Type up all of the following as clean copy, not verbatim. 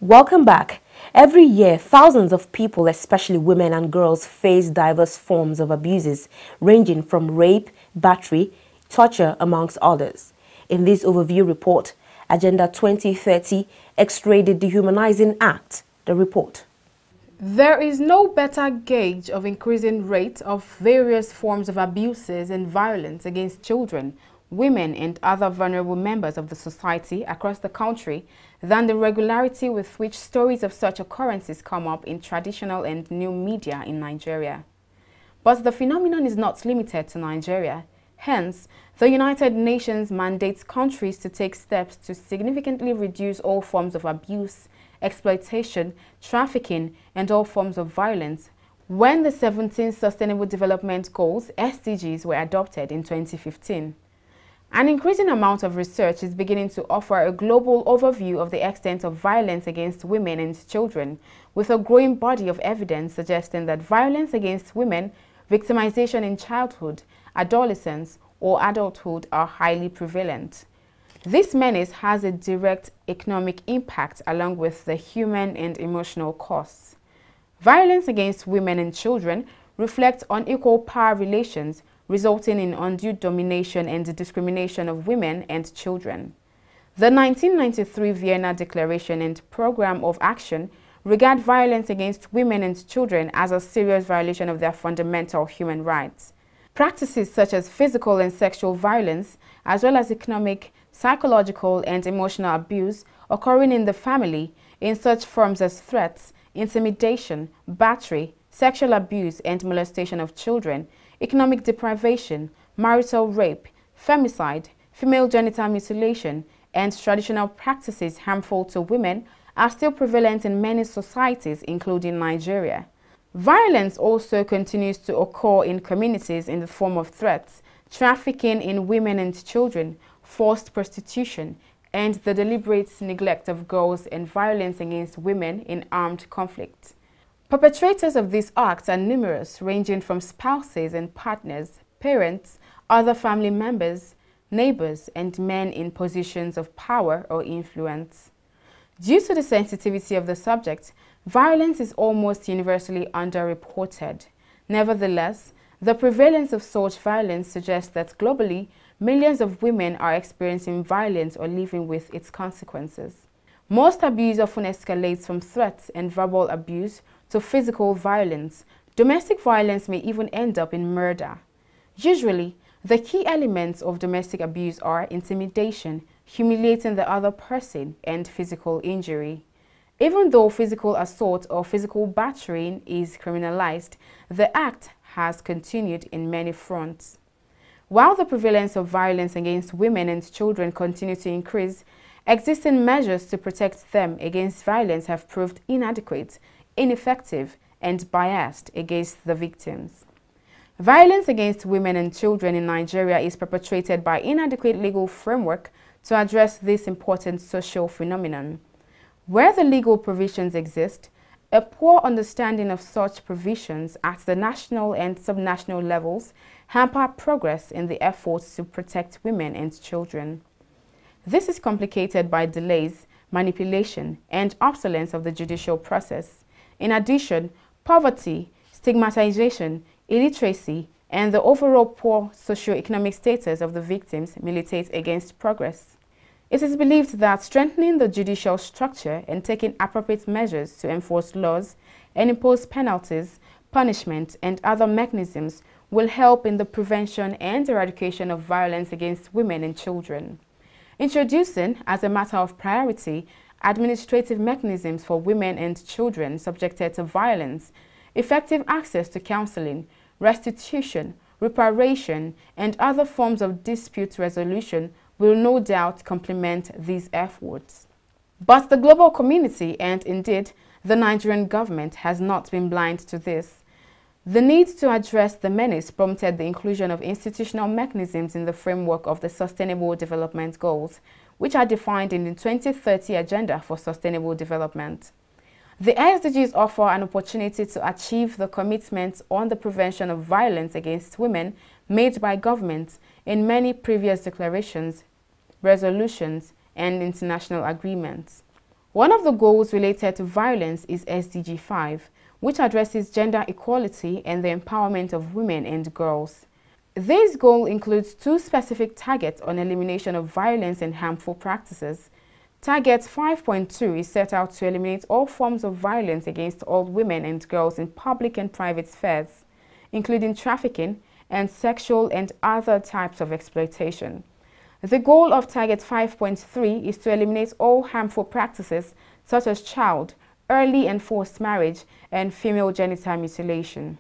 Welcome back. Every year, thousands of people, especially women and girls, face diverse forms of abuses, ranging from rape, battery, torture, amongst others. In this overview report, Agenda 2030 X-ray the Dehumanizing Act, the report. There is no better gauge of increasing rate of various forms of abuses and violence against children, women and other vulnerable members of the society across the country than the regularity with which stories of such occurrences come up in traditional and new media in Nigeria. But the phenomenon is not limited to Nigeria. Hence, the United Nations mandates countries to take steps to significantly reduce all forms of abuse, exploitation, trafficking, and all forms of violence when the 17 Sustainable Development Goals (SDGs) were adopted in 2015. An increasing amount of research is beginning to offer a global overview of the extent of violence against women and children, with a growing body of evidence suggesting that violence against women, victimization in childhood, adolescence, or adulthood are highly prevalent. This menace has a direct economic impact along with the human and emotional costs. Violence against women and children reflects unequal power relations, resulting in undue domination and discrimination of women and children. The 1993 Vienna Declaration and Program of Action regard violence against women and children as a serious violation of their fundamental human rights. Practices such as physical and sexual violence, as well as economic, psychological, and emotional abuse occurring in the family in such forms as threats, intimidation, battery, sexual abuse and molestation of children, economic deprivation, marital rape, femicide, female genital mutilation, and traditional practices harmful to women are still prevalent in many societies, including Nigeria. Violence also continues to occur in communities in the form of threats, trafficking in women and children, forced prostitution, and the deliberate neglect of girls and violence against women in armed conflict. Perpetrators of these acts are numerous, ranging from spouses and partners, parents, other family members, neighbors, and men in positions of power or influence. Due to the sensitivity of the subject, violence is almost universally underreported. Nevertheless, the prevalence of such violence suggests that globally, millions of women are experiencing violence or living with its consequences. Most abuse often escalates from threats and verbal abuse to physical violence. Domestic violence may even end up in murder. Usually, the key elements of domestic abuse are intimidation, humiliating the other person, and physical injury. Even though physical assault or physical battering is criminalized, the act has continued in many fronts. While the prevalence of violence against women and children continue to increase, existing measures to protect them against violence have proved inadequate, ineffective, and biased against the victims. Violence against women and children in Nigeria is perpetrated by inadequate legal framework to address this important social phenomenon. Where the legal provisions exist, a poor understanding of such provisions at the national and subnational levels hamper progress in the efforts to protect women and children. This is complicated by delays, manipulation, and obsolescence of the judicial process. In addition, poverty, stigmatization, illiteracy, and the overall poor socio-economic status of the victims militate against progress. It is believed that strengthening the judicial structure and taking appropriate measures to enforce laws and impose penalties, punishment, and other mechanisms will help in the prevention and eradication of violence against women and children. Introducing, as a matter of priority, administrative mechanisms for women and children subjected to violence, effective access to counseling, restitution, reparation, and other forms of dispute resolution will no doubt complement these efforts. But the global community, and indeed the Nigerian government, has not been blind to this. The need to address the menace prompted the inclusion of institutional mechanisms in the framework of the Sustainable Development Goals, which are defined in the 2030 Agenda for Sustainable Development. The SDGs offer an opportunity to achieve the commitments on the prevention of violence against women made by governments in many previous declarations, resolutions, and international agreements. One of the goals related to violence is SDG 5, which addresses gender equality and the empowerment of women and girls. This goal includes 2 specific targets on elimination of violence and harmful practices. Target 5.2 is set out to eliminate all forms of violence against all women and girls in public and private spheres, including trafficking and sexual and other types of exploitation. The goal of Target 5.3 is to eliminate all harmful practices such as child, early and forced marriage, and female genital mutilation.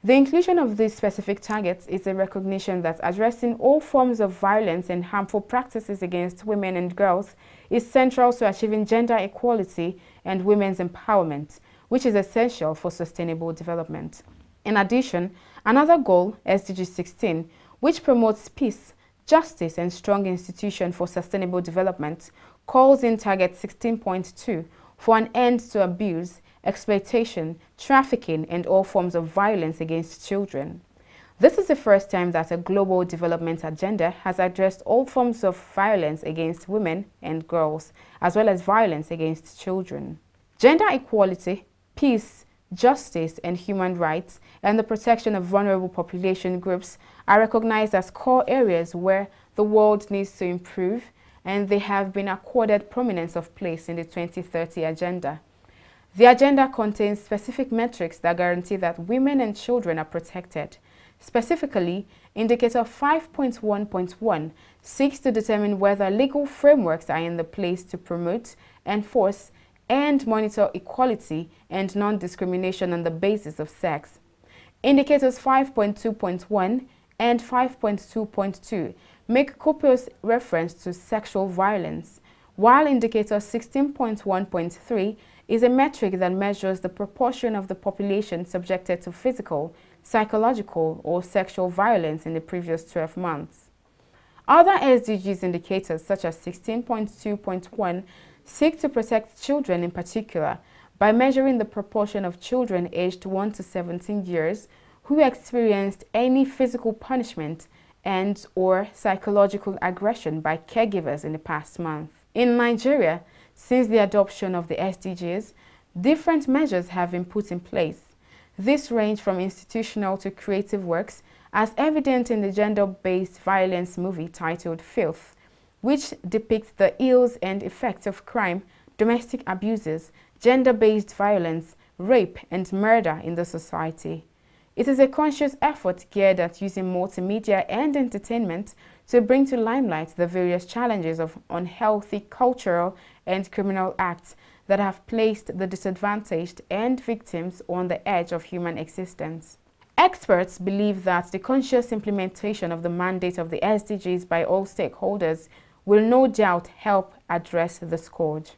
The inclusion of these specific targets is a recognition that addressing all forms of violence and harmful practices against women and girls is central to achieving gender equality and women's empowerment, which is essential for sustainable development. In addition, another goal, SDG 16, which promotes peace, justice, and strong institutions for sustainable development, calls in Target 16.2 for an end to abuse, exploitation, trafficking, and all forms of violence against children. This is the first time that a global development agenda has addressed all forms of violence against women and girls, as well as violence against children. Gender equality, peace, justice, and human rights, and the protection of vulnerable population groups are recognized as core areas where the world needs to improve, and they have been accorded prominence of place in the 2030 agenda. The agenda contains specific metrics that guarantee that women and children are protected. Specifically, Indicator 5.1.1 seeks to determine whether legal frameworks are in the place to promote, enforce, and monitor equality and non-discrimination on the basis of sex. Indicators 5.2.1 and 5.2.2 make copious reference to sexual violence, while Indicator 16.1.3 is a metric that measures the proportion of the population subjected to physical, psychological, or sexual violence in the previous 12 months. Other SDGs indicators, such as 16.2.1, seek to protect children in particular by measuring the proportion of children aged 1 to 17 years who experienced any physical punishment and/or psychological aggression by caregivers in the past month. In Nigeria, since the adoption of the SDGs, different measures have been put in place. These range from institutional to creative works, as evident in the gender-based violence movie titled Filth, which depicts the ills and effects of crime, domestic abuses, gender-based violence, rape, and murder in the society. It is a conscious effort geared at using multimedia and entertainment to bring to limelight the various challenges of unhealthy cultural and criminal acts that have placed the disadvantaged and victims on the edge of human existence. Experts believe that the conscious implementation of the mandate of the SDGs by all stakeholders will no doubt help address the scourge.